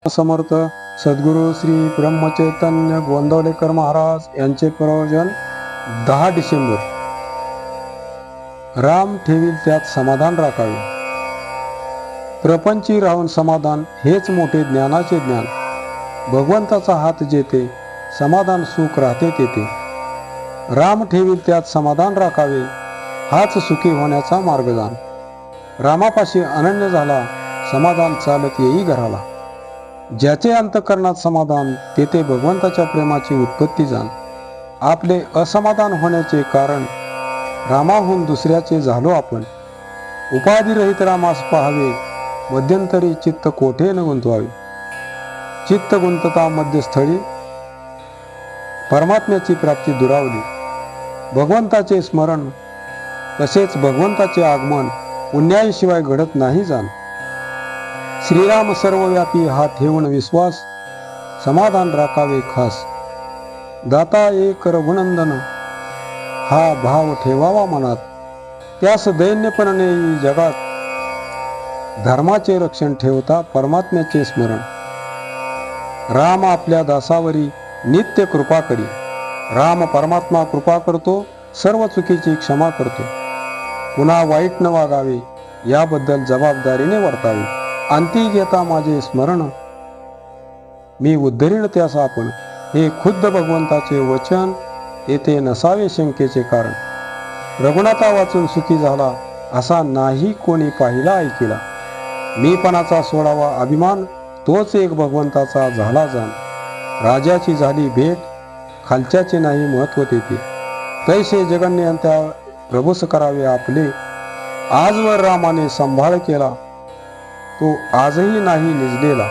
समर्थ सद्गुरू श्री ब्रह्मचैतन्य गोंदवलेकर महाराज यांचे प्रवचन 10 डिसेंबर. राम ठेवील त्यात समाधान राखावे. प्रपंची राहून समाधान हेच मोठे ज्ञानाचे ज्ञान. भगवंताचा हात जेथे समाधान सुख राहते तेथे. राम ठेवील त्यात समाधान राखावे, हाच सुखी होण्याचा मार्गदान. रामापाशी अनन्य झाला, समाधान चालत येई घराला. ज्याचे अंतःकरणात समाधान, तेथे भगवंताच्या प्रेमाची उत्पत्ती जाण. आपले असमाधान होण्याचे कारण, रामाहून दुसऱ्याचे झालो आपण. उपाधिरहित रामास पाहावे, मध्यंतरी चित्त कोठे न गुंतवावे. चित्त गुंतता मध्यस्थळी, परमात्म्याची प्राप्ती दुरावली. भगवंताचे स्मरण तसेच भगवंताचे आगमन पुण्याईशिवाय घडत नाही जाण. श्रीराम सर्वव्यापी हा ठेवून विश्वास, समाधान राखावे खास. दाता एक रघुनंदन हा भाव ठेवावा मनात. त्यास दैन्यपण नेई जगात, धर्माचे रक्षण ठेवता परमात्म्याचे स्मरण. राम आपल्या दासावरी नित्य कृपा करी. राम परमात्मा कृपा करतो, सर्व चुकीची क्षमा करतो. पुन्हा वाईट न वागावे, याबद्दल जबाबदारीने वर्तावे. अंती घेता माझे स्मरण, मी उद्धरीण त्यास आपण. हे खुद्द भगवंताचे वचन, येथे नसावे शंकेचे कारण. रघुनाथा वाचून सुखी झाला, असा नाही कोणी पाहिला ऐकिला. मीपणाचा सोडावा अभिमान, तोच एक भगवंताचा झाला जाण. राजाची झाली भेट, खालच्याचे नाही महत्व तेथे. तैसे जगन्यंत्या प्रभूस करावे आपले. आजवर रामाने संभाळ केला, तो आजही नाही निजलेला.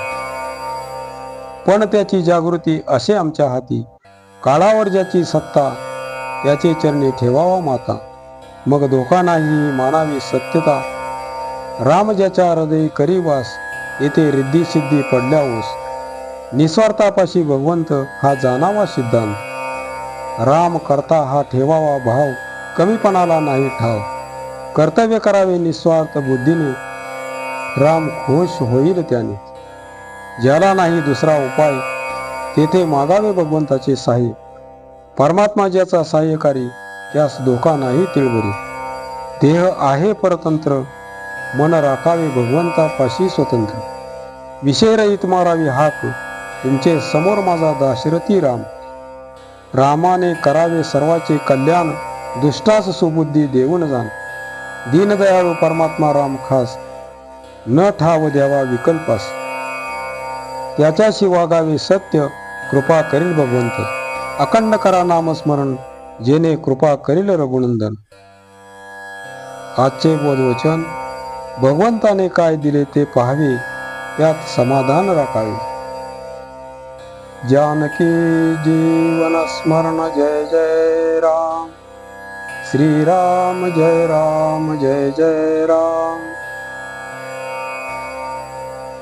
पण त्याची जागृती असे आमच्या हाती. काळावर ज्याची सत्ता, त्याचे चरणी ठेवावा माता. मग धोका नाही मानावी सत्यता. राम ज्याच्या हृदयी करी वास, येथे रिद्धी सिद्धी पडल्या ओस. निस्वार्थापाशी भगवंत हा जाणावा सिद्धांत. राम करता हा ठेवावा भाव, कमीपणाला नाही ठाव. कर्तव्य करावे निस्वार्थ बुद्धीने, राम खुश होईल त्याने. ज्याला नाही दुसरा उपाय, तेथे मागावे भगवंताचे सहाय्य. परमात्मा ज्याचा सहाय्यकारी, त्यास धोका नाही तिळभरी. देह आहे परतंत्र, मन राखावे भगवंतापाशी स्वतंत्र. विषयरहित मारावी हाक, तुमचे समोर माझा दाशरथी राम. रामाने करावे सर्वाचे कल्याण, दुष्टास सुबुद्धी देऊन जाण. दीनदयाळू परमात्मा राम खास, न ठाव द्यावा विकल्पास. त्याच्याशी वागावे सत्य, कृपा करील भगवंत. अखंड करा नामस्मरण, जेणे कृपा करील रघुनंदन. आजचे बोधवचन, भगवंताने काय दिले ते पाहावे, त्यात समाधान राखावे. जानकी जीवन स्मरण जय जय राम. श्रीराम जय राम जय जय राम.